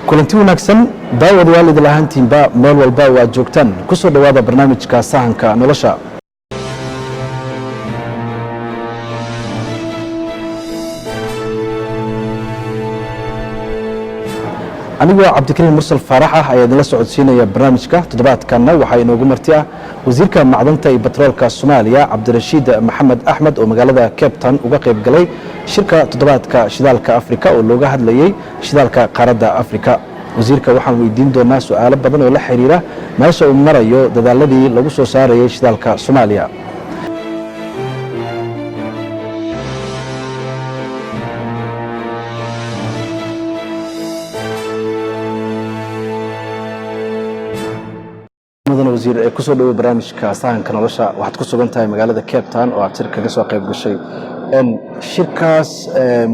kulanti wanaagsan daawad waalid lahaantiinba meel walba waa joogtaan ku soo dhawaada barnaamijka sahanka nolosha anigu cabdikariim mursal faarax ah ayaa idinla socodsiinaya barnaamijka toddobaadkanna waxaa inoogu marti ah wasiirka macdanta iyo batroolka Soomaaliya Cabdirashiid Maxamed Axmed oo magaalada Cape Town uga qayb galay shirka toddobaadka shidaalka Afrika oo looga hadlayay shidaalka qaaradda Afrika wasiirka waxaan weydiin doonaa su'aalo badan oo la xiriira meesha uu marayo dadaaladii lagu soo saarayay shidaalka Soomaaliya wasiir ku soo dhawo barnaamijka sahanka nolosha waxaad ku sugan tahay magaalada Cape Town oo aad shir kaga soo qayb gashay shirkaas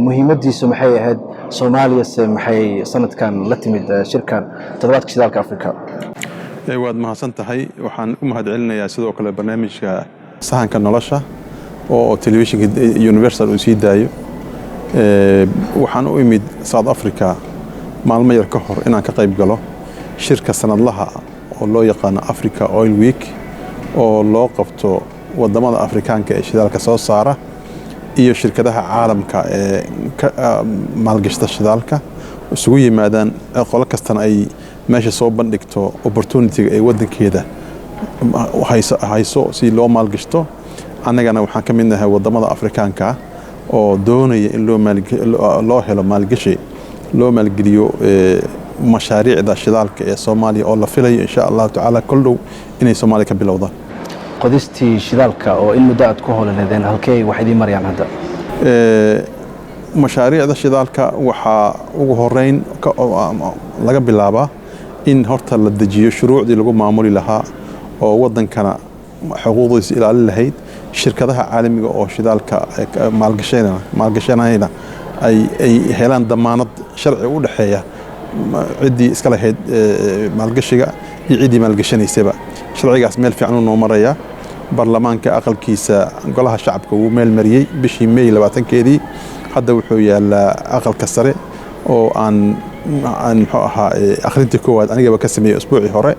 muhiimadiisu maxay ahayd Soomaaliya maxay sanadkan la timid shirkan toddobaadka shidaalka Afrika waad mahadsan tahay waxaan u mahadcelinayaa sidoo kale barnaamijka sahanka nolosha oo telefishinka Universal uu sii daayo waxaan u imid South Africa maalmo yar ka hor inaan ka qayb galo shirka sanadlaha oo loo yaqaan Africa Oil Week oo loo qabto wadamada Afrikaanka ee shidaalka soo saara iyo shirkadaha caalamka ee maalgashada shidaalka isugu yimaadaan qolo kastana ay meesha soo bandhigto opportunity ay wadankeeda hayso si loo maalgashto annagana waxaan ka mid nahay wadamada Afrikaanka oo doonaya in loo helo maalgashi loo maalgeliyo mashaariicda shidaalka ee Soomaaliya oo la filayo insha Allah taala kullu inay Soomaaliya ka bilowdaan qodistii shidaalka oo in muddo aad ku hooleedeen halkee wax idin marayaan hadda mashaariicda shidaalka waxa ugu horeyn laga bilaabaa in horta la dejiyo shuruucdii lagu maamuli lahaa oo wadankana xuquuqdiisa ilaalin lahayd shirkadaha caalamiga oo shidaalka maalgashanayna ay helaan damaanad sharci u dhaxeeya ciddii iska lahayd maalgashiga iyo ciddii maalgashanaysaba sharcigaas meel fiican uu noo maraya baarlamaanka aqalkiisa golaha shacabka uu meel mariyay bishii May 20keedii hadda wuxuu yaalaa aqalka sare oo aan muxuu ahaa akhrinta koowaad aniga ka sameeyay usbuucii hore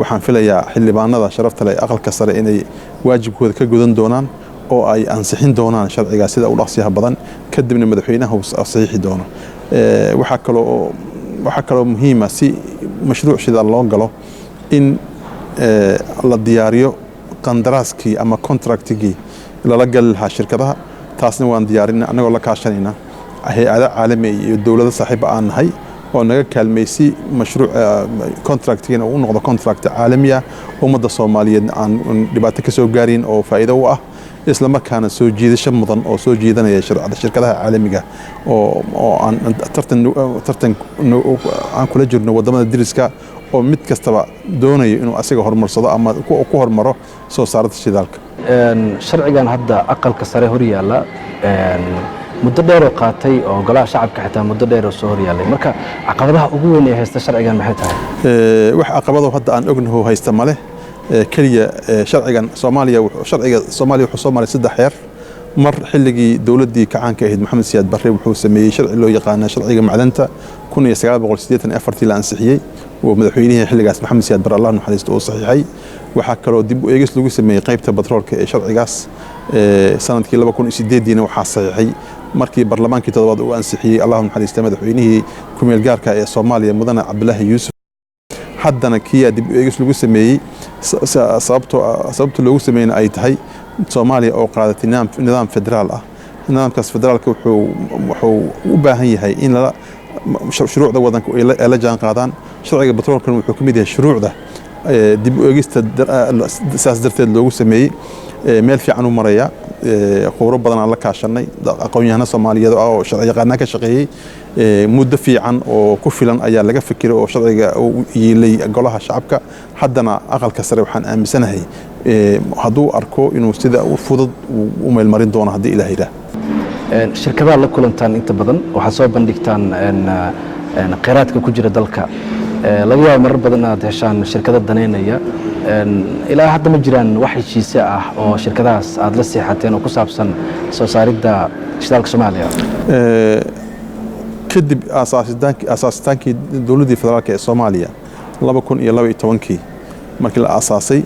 waxaan filayaa xildhibaanada sharafta leh aqalka sare inay waajibkooda ka gudan doonaan oo ay ansixin doonaan sharcigaas sida u dhaqsiyaha badan kadibna madaxweynaha uu saxiixi doono waxa kaloo muhiim ah si mashruuc shidaal loo galo in la diyaariyo qandaraaskii ama contractigii lala gali lahaa shirkadaha taasna waan diyaarinay anagoo la kaashanayna hay'ado caalami iyo dawlado saaxiib aan nahay oo naga kaalmeysay mashruuc contractigiina uu noqdo contract caalami ah ummadda Soomaaliyeed aan dhibaato ka soo gaarin oo faa'iido u ah isla markaana soo jiidasho mudan oo soo jiidanaya shirkadaha caalamiga oo aan tartan aan kula jirno wadamada diriska oo mid kastaba doonayo inuu asiga horumarsado ama ku hormaro soo saarida shidaalka sharcigan hadda aqalka sare hor yaala muddo dheer oo qaatay oo golaha shacabka xitaa muddo dheer oo soo hor yaalay marka caqabadaha ugu weyn ee haysta sharcigan maxay tahay wax caqabado hadda aan ognahay haysta male kaliya sharciga Soomaaliya wuxuu soo maray 3 xeer mar xilligii dawladii kacaanka ahayd Maxamed Siyaad Barre wuxuu sameeyay sharci loo yaqaan sharciga macdanta 1984 la ansixiyay oo madaxweynaha xilligaas Maxamed Siyaad Barre Allah naxariisto oo saxiixay waxa kaloo dib u eegis lagu sameeyay qaybta batroolka ee sharcigaas sanadkii 2008 waxa saxiixay markii baarlamaankii toddobaad uu ansixiyay Allah naxariisto madaxweynihii ku meel gaarka ee Soomaaliya mudane Cabdullaahi Yuusuf haddana kii dib u eegis lagu sameeyay sababta loogu sameeyay ay tahay Soomaaliya oo qaadatay nidaam federaal ah nidaamkaas federaalka wuxuu u baahan yahay in la shuruucda wadanka ay la jaan qaadaan sharciga batroolkan wuxuu ka mid yahay shuruucda dib u eegista saas darteed loogu sameeyay meel fiican u maraya khubaro badan aan la kaashanay aqoon-yahano Soomaaliyeed oo sharci yaqaan ka shaqeeyay muddo fiican oo ku filan ayaa laga fikiray oo sharciga uu yeelay golaha shacabka haddana aqalka sare waxaan aaminsanahay hadduu arko inuu sida u fudud u meel marin doono haddii Ilaahay yiraahdo shirkadaha la kulantaan inta badan waxa soo bandhigtaan qeyraadka ku jira dalka laga yaabo marar badan aad heshaan shirkado daneynaya ilaa hadda ma jiraan wax heshiise ah oo shirkadahaas aad la seexateen oo ku saabsan soo saaridda shidaalka Soomaaliya kadib asaasitaankii dowladdii federaalka ee Soomaaliya 2012 markii la aasaasay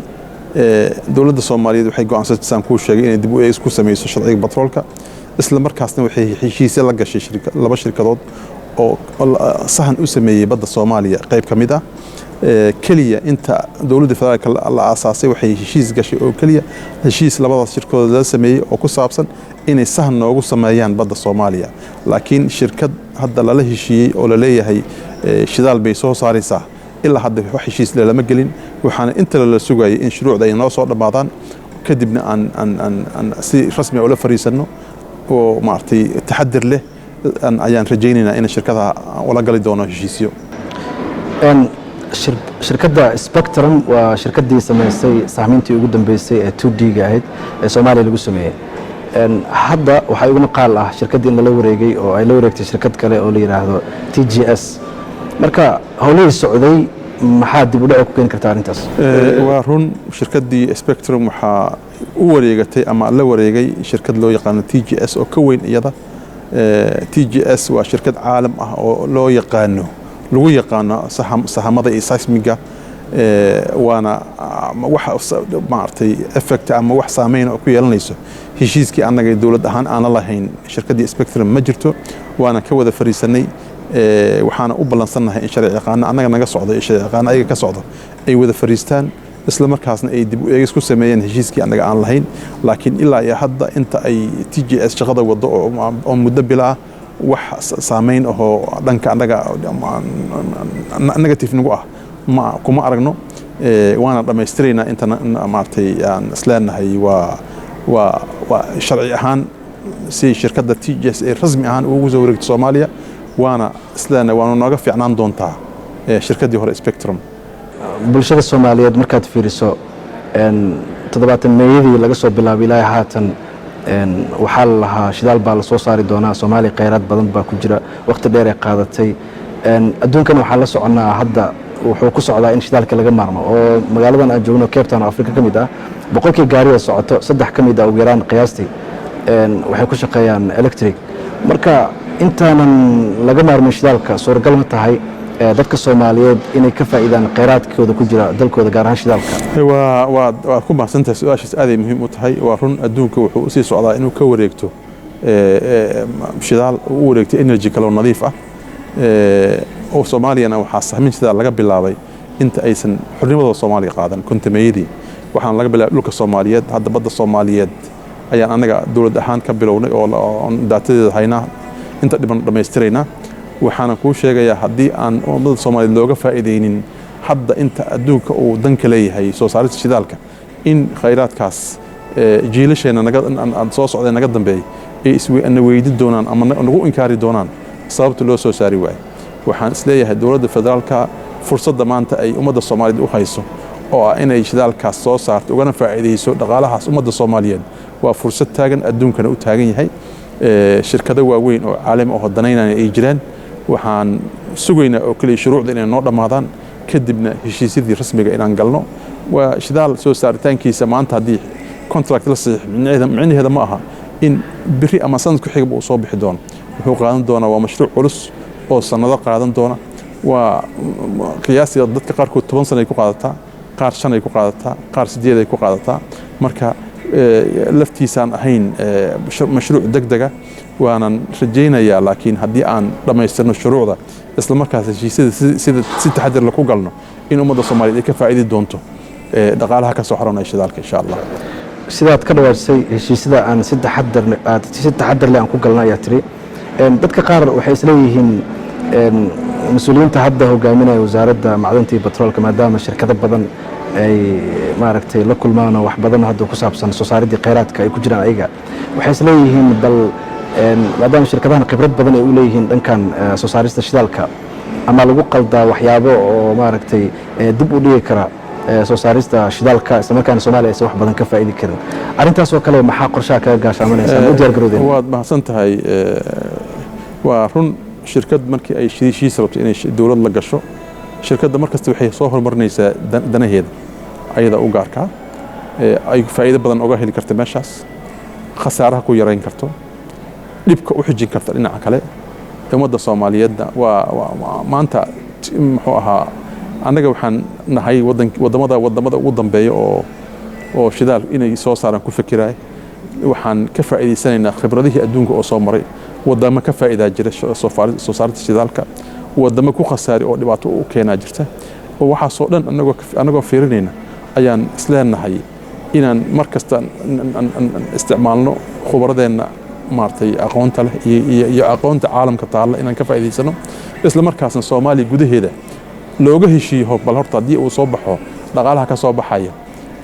dowladda Soomaaliyeed waxay go'aansatay saan ku sheegay inay dib u eegis ku sameeyso sharciga batroolka isla markaasna waxay heshiisyo la gashay laba shirkadood oo sahan u sameeyay badda Soomaaliya qayb kamid ah kaliya inta dowladda federaalka la aasaasay waxay heshiis gashay oo kaliya heshiis labadaas shirkadood la sameeyay oo ku saabsan inay sahan noogu sameeyaan badda Soomaaliya laakiin shirkad hadda la heshiiyay oo la leeyahay shidaal bay soo saaraysaa ilaa hadda wax heshiis lama gelin waxaana inta la sugayay in shuruucda ay noo soo dhamaadaan kadibna aan si rasmi ah ula fariisano oo maartay taxadir leh ayaan rajaynaynaa in shirkadaha wala gali doono heshiisyo shirkadda Spectrum waa shirkaddii sameysay sahmintii ugu dambeysay ee 2D-ga ahayd ee Soomaaliya lagu sameeyay hadda waxaa ugu maqaal ah shirkaddii in la wareegay oo ay la wareegtay shirkad kale oo la yiraahdo TGS marka howlihii socday maxaa dib u dhac ku keeni kartaa arrintaas waa run shirkaddii Spectrum waxaa u wareegatay ama la wareegay shirkad loo yaqaan TGS oo ka weyn iyada TGS waa shirkad caalam ah oo loo yaqaano lagu yaqaano sahamada iyo seismiga waana wax maartay effect ama wax saameyn oo ku yeelanayso heshiiskii annaga dawlad ahaan aan la lahayn shirkaddii Spectrum ma jirto waana ka wada fariisanay waxaana u ballansanahay in sharci yaqaan annaga naga socdo sharci yaqaan ayaga ka socdo ay wada fariistaan isla markaasna ay dib u eegis ku sameeyeen heshiiskii annaga aan lahayn laakiin ilaa iyo hadda inta ay TGS shaqada wado oo muddo bilaa wax saameyn oo dhanka annaga negative nagu ah ma kuma aragno waana dhameystirayna inta maartay aan isleenahay waa sharci ahaan si shirkadda TGS ay rasmi ahaan ugu soo wareegtay Soomaaliya waana isleenahay waana nooga fiicnaan doontaa shirkaddii hore Spectrum bulshada Soomaaliyeed markaad fiiriso 70 meeyadii laga soo bilaabay ilaa haatan waxaa la lahaa shidaal baa la soo saari doonaa Soomaaliya kheyraad badan baa ku jira waqti dheer ay qaadatay adduunkan waxaa la soconaa hadda wuxuu ku socdaa in shidaalka laga maarmo oo magaaladan aan joogno Cape Town oo Afrika ka mid ah boqolkii gaariga socoto 3 ka mid ah ugu yaraan qiyaastii waxay ku shaqeeyaan electric marka intaanan laga maarmin shidaalka suuragal ma tahay dadka Soomaaliyeed inay ka faa'iidaan kheyraadkooda ku jira dalkooda gaar ahaan shidaalka waa ku mahadsantahay su'aashaas aad ay muhiim u tahay waa run adduunka wuxuu u sii socdaa inuu ka wareegto shidaal u wareegto energy kale oo nadiif ah oo Soomaaliyana waxaa sahmin shidaal laga bilaabay inta aysan xornimada Soomaaliya qaadan kontameeyadii waxaan laga bilaabay dhulka Soomaaliyeed hadda badda Soomaaliyeed ayaan anaga dawlad ahaan ka bilownay oo daatadeeda haynaa inta dhiban dhameystirayna waxaan ku sheegayaa haddii aan ummadda Soomaaliyeed looga faa'iideynin hadda inta adduunka uu danka leeyahay soo saarista shidaalka in kheyraadkaas jiilasheena aan soo socday naga dambeeyay ay weydiin doonaan ama nagu inkaari doonaan sababta loo soo saari waayay waxaan isleeyahay dowladda federaalka fursadda maanta ay ummadda Soomaaliyeed u hayso oo ah inay shidaalkaas soo saarto ugana faa'iideyso dhaqaalahaas ummadda Soomaaliyeed waa fursad taagan adduunkana u taagan yahay shirkado waaweyn oo caalami ah oo danaynaya ay jiraan waxaan sugaynaa oo kaliya shuruucda inay noo dhamaadaan kadibna heshiisyadii rasmiga inaan galno waa shidaal soo saaritaankiisa maanta haddii contract la saxiix micnaheeda ma aha in biri ama sanad ku xigba uu soo bixi doono wuxuu qaadan doonaa waa mashruuc culus oo sanado qaadan doona waa qiyaasiga dadka qaarkood 10 sano ay ku qaadataa qaar 5 ay ku qaadataa qaar 8 ay ku qaadataa marka laftiisaan ahayn mashruuc degdega waanan rajaynayaa laakiin haddii aan dhamaystirno shuruucda isla markaas heshiisyada si taxadir leh ku galno in ummadda Soomaaliyeed ay ka faa'iidi doonto dhaqaalaha ka soo xaroonaya shidaalka insha Allah sidaad ka dhawaysay heshiisyada aan si taxadir leh aan ku galno ayaa tiri dadka qaar waxay isleeyihiin mas'uuliyiinta hadda hogaaminaya wasaaradda macdanta iyo batroolka maadaama shirkado badan ay maaragtay la kulmaan wax badan hadda ku saabsan soo saaridii kheyraadka ay ku jiraan ayaga waxay isleeyihiin bal maadaama shirkadahan khibrad badan ay u leeyihiin dhankan soo saarista shidaalka ama lagu qaldaa waxyaabo oo maaragtay dib u dhigi kara soo saarista shidaalka isla markaana Soomaaliya aysan wax badan ka faa'iidi karin arrintaas oo kale maxaa qorshaha kaga gaashaamaynaysaa u diyaar garowdeen waad mahadsan tahay waa run shirkad markii ay heshiis rabto inay dawlad la gasho shirkadda markasta waxay soo horumarinaysaa danaheeda ayada u gaarkaa ay faa'iido badan oga heli karta meeshaas khasaaraha ku yarayn karto dhibka u xijin karta dhinaca kale ummadda Soomaaliyeedna waa maanta muxuu ahaa annaga waxaan nahay wadamada ugu dambeeya oo shidaal inay soo saaraan ku fikiraay waxaan ka faa'iideysanaynaa khibradihii adduunka oo soo maray wadamo ka faa'iidaa jira soo saarista shidaalka wadamo ku khasaari oo dhibaato u keenaa jirta oo waxaasoo dhan annagoo fiirinayna ayaan isleenahay inaan mar kasta isticmaalno khubradeenna maartay aqoonta leh iyo aqoonta caalamka taalla inaan ka faa'iideysano isla markaasna Soomaaliya gudaheeda looga heshiiyo bal horta haddii uu soo baxo dhaqaalaha ka soo baxaya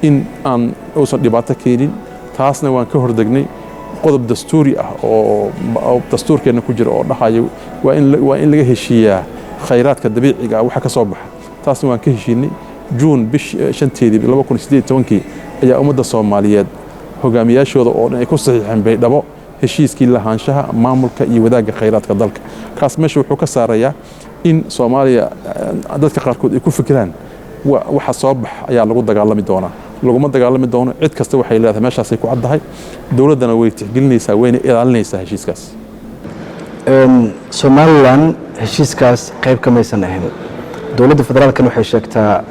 in aan uusan dhibaato keenin taasna waan ka hordegnay qodob dastuuri ah oo dastuurkeena ku jira oo dhahayo waa in laga heshiiyaa khayraadka dabiiciga ah waxa ka soo baxa taasna waan ka heshiinay June 5 2018 ayaa ummadda Soomaaliyeed hogaamiyaashooda oo ay ku saxiixeen Baydhabo heshiiskii lahaanshaha maamulka iyo wadaagga khayraadka dalka kaas meesha wuxuu ka saarayaa in Soomaaliya dadka qaarkood ay ku fikiraan waxa soo bax ayaa lagu dagaalami doonaa laguma dagaalami doono cid kasta waxay leedahay meeshaas ay ku caddahay dawladana way tixgelinaysaa wayna ilaalinaysaa heshiiskaas Somaliland heshiiskaas qayb ka maysan ahayn dawladda federaalkan waxay sheegtaa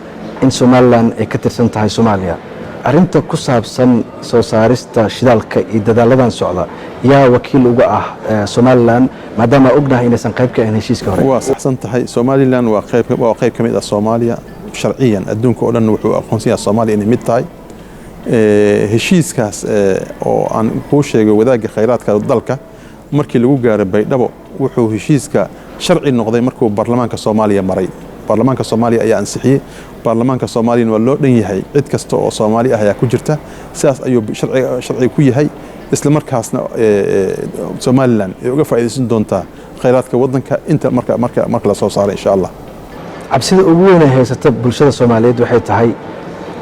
in Somaliland ay ka tirsan tahay Soomaaliya arinta ku saabsan soo saarista shidaalka iyo dadaaladan socda yaa wakiil uga ah Somaliland maadaama ognahay inaysan qayb ka ahayn heshiiska hore waa saxsan tahay Somaliland waa qayb ka mid ah Soomaaliya sharciyan adduunka oo dhan wuxuu aqoonsiyaa Soomaaliya inay mid tahay heshiiskaas oo aan ku sheegay wadaagga khayraadka dalka markii lagu gaaray Baydhabo wuxuu heshiiska sharci noqday markuu baarlamaanka Soomaaliya maray baarlamaanka Soomaaliya ayaa ansixiyay baarlamaanka Soomaaliya waa loo dhan yahay cid kasta oo Soomaali ah ayaa ku jirta sidaas ayuu sharci ku yahay isla markaasna Somaliland ay uga faa'iideysan doontaa khayraadka wadanka inta marka la soo saaray insha Allah cabsida ugu weyn ee haysata bulshada Soomaaliyeed waxay tahay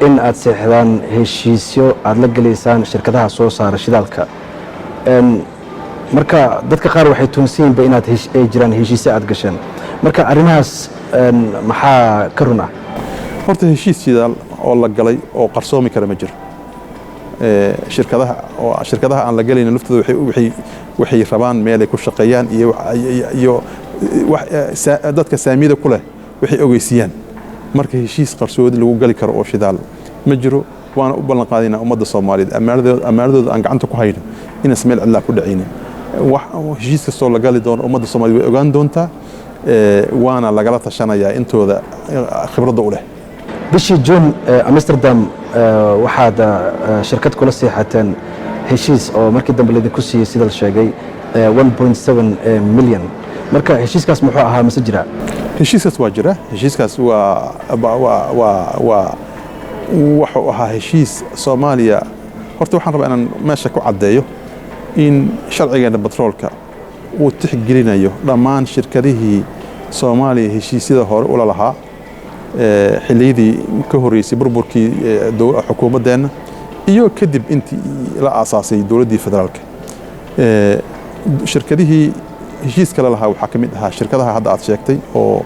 in aad seexdaan heshiisyo aad la galeysaan shirkadaha soo saara shidaalka marka dadka qaar waxay tuunsiin ba inaad ay jiraan heshiisyo aad gashaan marka arrimahaas maxaa ka run ah horta heshiis shidaal oo la galay oo qarsoomi kara ma jiro shirkadaha aan la galayna laftooda waxay rabaan meel ay ku shaqeeyaan iyo dadka saamiyada ku leh waxay ogeysiyaan marka heshiis qarsoodi lagu gali karo oo shidaal ma jiro waana u ballan qaadaynaa ummadda Soomaaliyeed amaanadooda aan gacanta ku hayno in ismeel cidla ku dhacayna heshiis kastoo la gali doono ummadda Soomaaliyeed way ogaan doontaa waana lagala tashanayaa intooda khibradda u leh bishii June Amsterdam waxaad shirkad kula seexateen heshiis oo markii dambe laydinku siiyay sida la sheegay 1.7 milyan marka heshiiskaas muxuu ahaa mise jira heshiiskaas waa jira heshiiskaas wuxuu ahaa heshiis Soomaaliya horta waxaan rabaa inaan meesha ku caddeeyo in sharcigeena batroolka uu tixgelinayo dhammaan shirkadihii Soomaaliya heshiisyada hore u lahaa xilliyadii ka horeysay burburkii xukuumaddeena iyo kadib intii la aasaasay dawladdii federaalka shirkadihii heshiiska la lahaa waxaa ka mid ahaa shirkadaha hadda aad sheegtay oo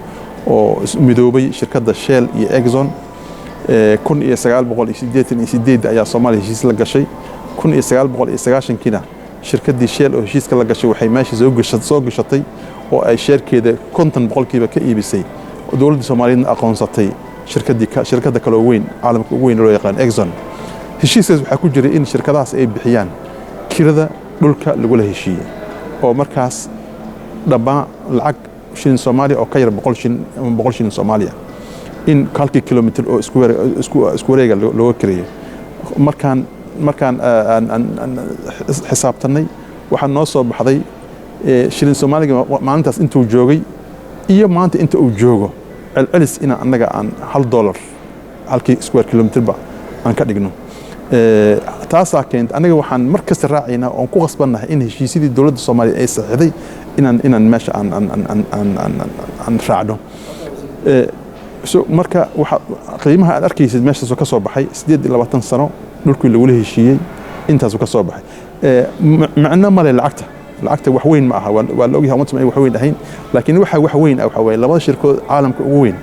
midoobay shirkadda Shell iyo Exxon 1988 ayaa Soomaaliya heshiis la gashay 1990kiina shirkaddii Shell oo heshiiska la gashay waxay meesha soo gashatay oo ay sheerkeeda 50% ka iibisay dawladda Soomaaliyeed aqoonsatay shirkadda kale oo weyn caalamka ugu weyn loo yaqaan Exxon heshiiskaas waxaa ku jiray in shirkadahaas ay bixiyaan kirada dhulka lagu la heshiiyay oo markaas dhammaan lacag shilin Soomaaliya oo ka yar 100 shilin Soomaaliya in kalki kilomitir oo isku wareega looga kireeyo markaan xisaabtanay waxaa noo soo baxday shilin Soomaaliga maalintaas intuu joogay iyo maanta inta uu joogo celcelis in annaga aan $1 halkii square kilomitirba aan ka dhigno taasaa keentay aniga waxaan mar kasta raacaynaa oon ku qasbannahay in heshiisyadii dawladda Soomaaliya ay saxiixday inaan meesha aan raacno marka qiimaha aad arkaysid meeshaasoo ka soo baxay 28 sano dhulkii lagula heshiiyey intaasuu ka soo baxay macno male lacagta wax weyn ma aha waa la ogyahay ummadda ay wax weyn ahayn laakiin waxa wax weyn ah waxa weeye labada shirkadood caalamka ugu weyn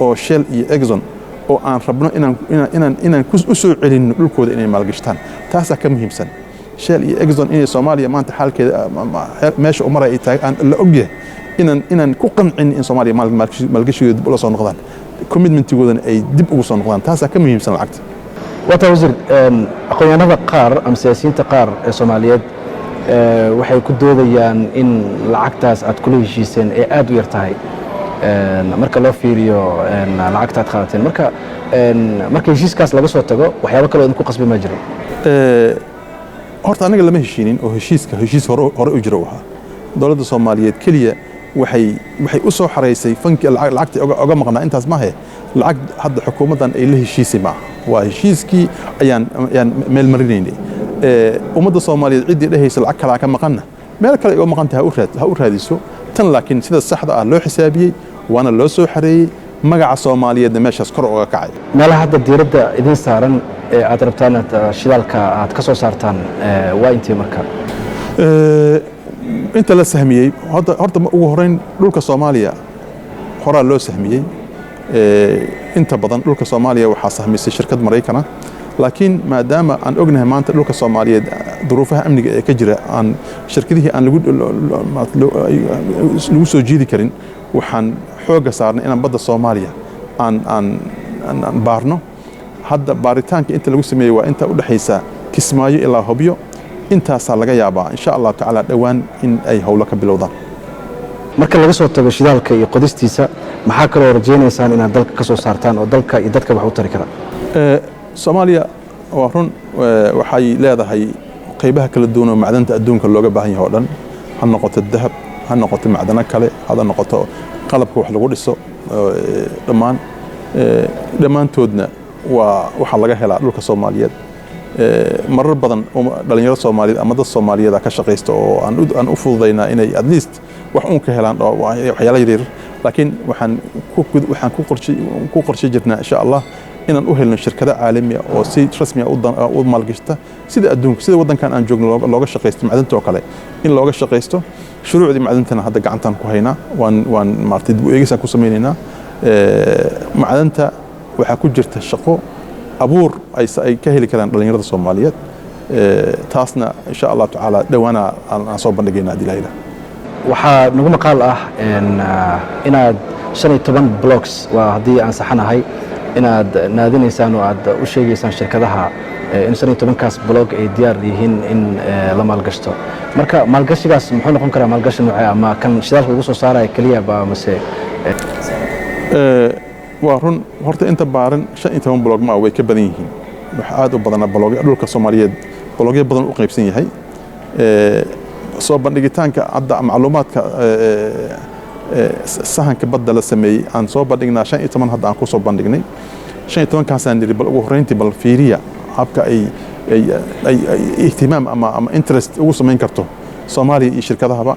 oo Shell iyo Exxon oo aan rabno inaan u soo celinno dhulkooda inay maalgashtaan taasaa ka muhiimsan Shell iyo Exxon inay Soomaaliya maanta xaalkeeda meesha umar ay tahay aan la ogyahay inaan ku qancin in Soomaaliya maalgashigeeda dib ula soo noqdaan commitmentigoodana ay dib ugu soo noqdaan taasaa ka muhiimsan lacagta wata wasiir aqoonyahanada qaar ama siyaasiyiinta qaar ee Soomaaliyeed waxay ku doodayaan in lacagtaas aad kula heshiiseen ee aad u yar tahay marka loo fiiriyo lacagta aad qaadateen marka heshiiskaas laga soo tago waxyaabo kale oo idinku qasbi ma jiro horta aniga lama heshiinin oo heshiis hore u jiro waxa dawladda Soomaaliyeed kaliya waxay u soo xareysay fanki lacagta uga maqnaa intaas ma ahe lacag hadda xukuumadan ay la heshiisay ma waa heshiiskii ayaan meel marinaynay ummadda Soomaaliyeed cidii dhahaysa lacag kala ka maqana meel kale oo maqantahay ha u raadiso tan laakiin sida saxda ah loo xisaabiyay waana loo soo xareeyay magaca Soomaaliyeed meeshaas kor uga kacay meelaha hadda diiradda idin saaran ee aad rabtaan shidaalka aad ka soo saartaan waa intii marka inta la sahmiyay horta ugu horeyn dhulka Soomaaliya horaa loo sahmiyay inta badan dhulka Soomaaliya waxaa sahmisay shirkad Mareykan laakiin maadaama aan ognahay maanta dhulka Soomaaliyeed duruufaha amniga ee ka jira aan shirkadihii aan lagu soo jiidi karin waxaan xooga saarnay inaan badda Soomaaliya aan baarno hadda baaritaanka inta lagu sameeyay waa inta u dhaxaysa Kismaayo ilaa Hobyo intaasaa laga yaabaa insha Allah tacaala dhawaan in ay hawlo ka bilowdaan marka laga soo tago shidaalka iyo qodistiisa maxaa kale oo rajaynaysaan inaad dalka ka soo saartaan oo dalka iyo dadka wax u tari kara Soomaaliya waa run waxay leedahay qaybaha kala duwan oo macdanta adduunka looga baahan yahay oo dhan ha noqoto dahab ha noqoto macdana kale ha noqoto qalabka wax lagu dhiso dhammaantoodna waxa laga helaa dhulka Soomaaliyeed marar badan dhalinyarada Soomaaliyeed ama dad Soomaaliyeed ka shaqeysta oo aan u fududeynaa inay at least wax uun ka helaan waxyaalo yaryar laakiin waxaan ku qorshe jirnaa insha Allah inaan u helno shirkado caalami ah oo si rasmi ah u maalgashta sida adduunka sida wadankan aan joogno looga shaqeysto macdanta oo kale in looga shaqeysto shuruucdii macdantana hadda gacantan ku haynaa waan maartay dib u eegis ku sameeynaa macdanta waxa ku jirta shaqo abuur ay ka heli karaan dhalinyarada Soomaaliyeed taasna insha Allah tacaala dhawaana aan soo bandhigaynaa dilayda waxaa nagu maqaal ah inaad 15 blocks waa hadii aan saxanahay inaad naadinaysaan oo aad u sheegaysaan shirkadaha in 15kaas blog ay diyaar yihiin in la maalgashto marka maalgashigaas muxuu noqon karaa maalgashi nooc ama kan shidaalka lagu soo saarayo kaliya ba mase waa run horta inta baaran 15 blog ma way ka badan yihiin waxa aad u badan blog dhulka Soomaaliyeed blogyo badan u qaybsan yahay soo bandhigitaanka hadda macluumaadka sahanka badda la sameeyay aan soo bandhignaa 15 hadda aan ku soo bandhignay 15 kaasaan niri bal ugu horeyntii bal fiiriya habka ay ihtimaam ama interest ugu sameyn karto Soomaaliya iyo shirkadahaba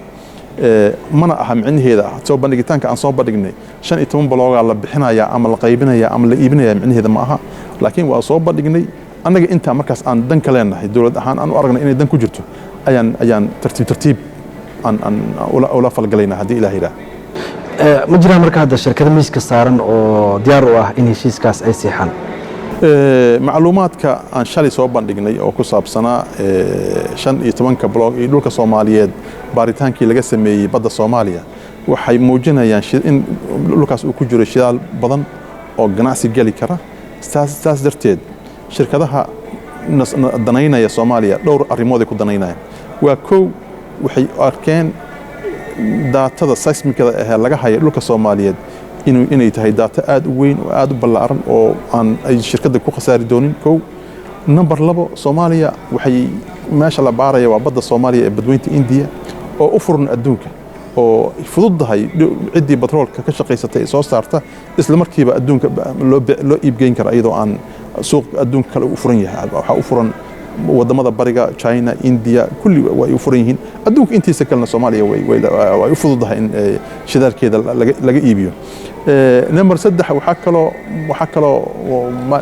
mana aha micnaheeda soo bandhigitaanka aan soo bandhignay 15 blog la bixinaya ama la qaybinaya ama la iibinaya micnaheeda ma aha laakiin waa soo bandhignay anaga inta markaas aan dan ka leenahay dawlad ahaan aan u aragnay inay dan ku jirto ayaan tartiib aan ula falgalayna hadii Ilaahay ma jiraan marka hadda shirkado miiska saaran oo diyaar u ah in heshiiskaas ay siixaan macluumaadka aan shalay soo bandhignay oo ku saabsanaa 15 blog ee dhulka Soomaaliyeed baaritaankii laga sameeyay badda Soomaaliya waxay muujinayaan in dhulkaas uu ku jiro shidaal badan oo ganacsi gali kara saas darteed shirkadaha danaynaya Soomaaliya dhowr arrimood ay ku danaynayaan waa koow waxay arkeen daatada seismikada ee laga hayo dhulka Soomaaliyeed inay tahay data aad u weyn oo aad u ballaaran oo aan ay shirkadda ku khasaari doonin koow number 2 Soomaaliya waxay meesha la baaraya waa badda Soomaaliya ee badweynta India oo u furan adduunka oo fududahay cidii batroolka ka shaqeysatay soo saarta isla markiiba adduunka loo iibgeyn kara iyadoo aan suuq adduunka kale u furan yahay waxa u furan wadamada bariga China India kulli way u furan yihiin adduunka intiisa kalena Soomaaliya way u fududahay in shidaalkeeda laga iibiyo number 3 waxa kale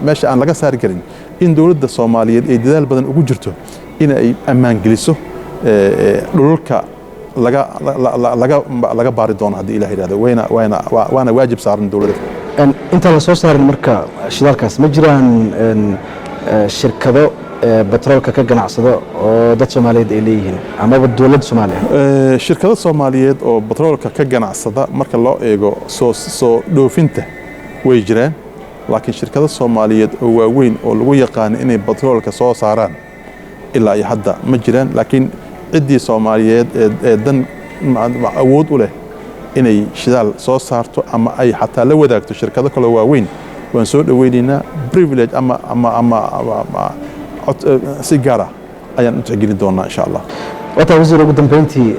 meesha aan laga saari karin in dawladda Soomaaliyeed ay dadaal badan ugu jirto in ay ammaan geliso dhulka laga baari doono hadii Ilaahay yiraahdo waana waajib saaran dawladda inta la soo saarin marka shidaalkaas ma jiraan shirkado batroolka ka ganacsado oo dad Soomaaliyeed ay leeyihiin amaba dawladda Soomaaliya shirkado Soomaaliyeed oo batroolka ka ganacsada marka loo eego soo dhoofinta way jiraan laakiin shirkado Soomaaliyeed oo waaweyn oo lagu yaqaan inay batroolka soo saaraan ilaa iyo hadda ma jiraan laakiin ciddii Soomaaliyeed ee dan awood u leh inay shidaal soo saarto ama ay xataa la wadaagto shirkado kale waaweyn waan soo dhaweynaynaa privilege ama si gaar ah ayaan u tixgelin doonaa insha Allah wata wasiir ugu dambeyntii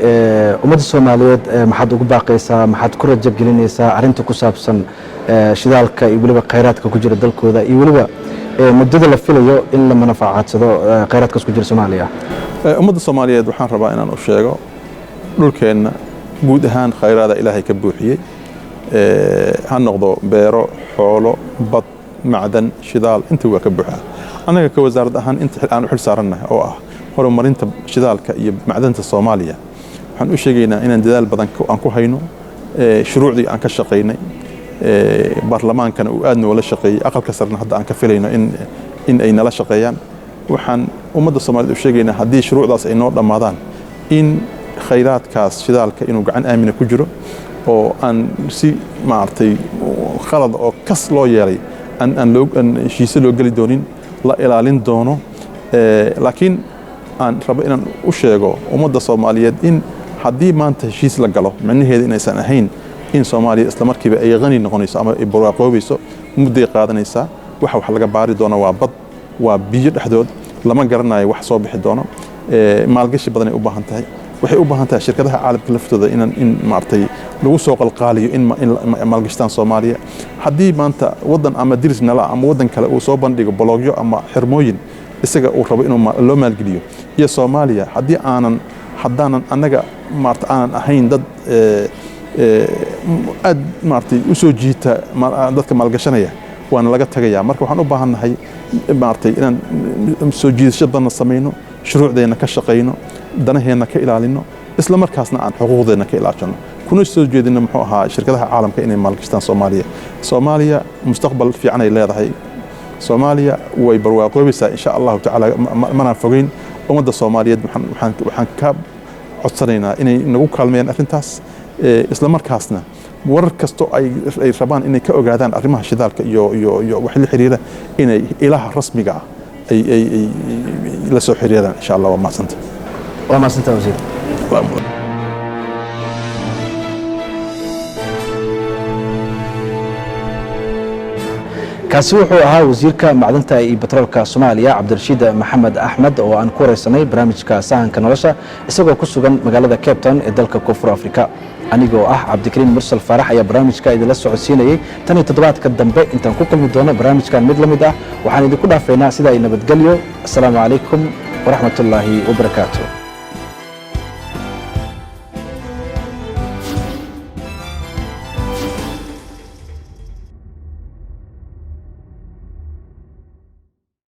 ummadda Soomaaliyeed maxaad ugu baaqaysaa maxaad ku rajo gelinaysaa arinta ku saabsan shidaalka iyo waliba kheyraadka ku jira dalkooda iyo waliba muddada la filayo in la manafaacadsado kheyraadkaas ku jira Soomaaliya ummadda Soomaaliyeed waxaan rabaa inaan u sheego dhulkeenna guud ahaan kheyraada Ilaahay ka buuxiyay ha noqdo beero xoolo bad macdan shidaal inta waa ka buuxaa anaga ka wasaaradda ahaan inta aan u xil saaranahay oo ah horumarinta shidaalka iyo macdanta Soomaaliya waxaan u sheegaynaa inaan dadaal badan aan ku hayno shuruucdii aan ka shaqeynay baarlamaankana uu aad noola shaqeeyay aqalka sarna hadda aan ka filayno in ay nala shaqeeyaan waxaan ummadda Soomaaliyeed u sheegaynaa haddii shuruucdaas ay noo dhamaadaan in kheyraadkaas shidaalka inuu gacan aamina ku jiro oo aan si maartay khalad oo kas loo yeelay aan heshiise loo geli doonin la ilaalin doono laakiin aan rabo inaan u sheego ummadda Soomaaliyeed in haddii maanta heshiis la galo macnaheedu inaysan ahayn in Soomaaliya isla markiiba ay qani noqonayso ama ay barwaaqoobayso muddo qaadanaysa wax laga baari doono waa bad waa biyo dhexdood lama garanayo wax soo bixi doono maalgashi badan ay u baahan tahay waxay u baahan tahay shirkadaha caalamka laftooda in maartay lagu soo qalqaaliyo in maalgashtaan Soomaaliya haddii maanta wadan ama diris nala ama wadan kale uu soo bandhigo blogyo ama xirmooyin isaga uu rabo inuu loo maalgeliyo iyo Soomaaliya haddii haddaanan anaga maarta aanan ahayn dad aad maartay u soo jiita dadka maalgashanaya waana laga tagayaa marka waxaan u baahannahay maartay inaan soo jiidasho badan sameeyno shuruucdeena ka shaqeyno danaheena ka ilaalino isla markaasna aan xuquuqdeena ka ilaashano kuna soo jeedino muxuu ahaa shirkadaha caalamka inay maalgashtaan Soomaaliya mustaqbal fiican ay leedahay Soomaaliya way barwaaqoobaysaa insha Allah ta'ala mana fogeyn ummadda Soomaaliyeed waxaan ka codsanaynaa inay nagu kaalmeeyaan arrintaas isla markaasna warar kasto ay rabaan inay ka ogaadaan arrimaha shidaalka iyo wax la xiriira inay ilaha rasmiga ay la soo xiriiraan insha Allah waa maasanta wasiir kaasi wuxuu ahaa wasiirka macdanta iyo batroolka Soomaaliya Cabdirashiid Maxamed Axmed oo aan ku wareysanay barnaamijka sahanka nolosha isagoo ku sugan magaalada Cape Town ee dalka Koonfur Afrika anigoo ah Cabdikariin Mursal Faarax ayaa barnaamijka idila socodsiinayay tan iyo toddobaadka dambe intaan ku kulmi doono barnaamijkan mid la mid ah waxaan idinku dhaafaynaa sida ay nabadgelyo assalaamu calaykum ورحمة الله وبركاته.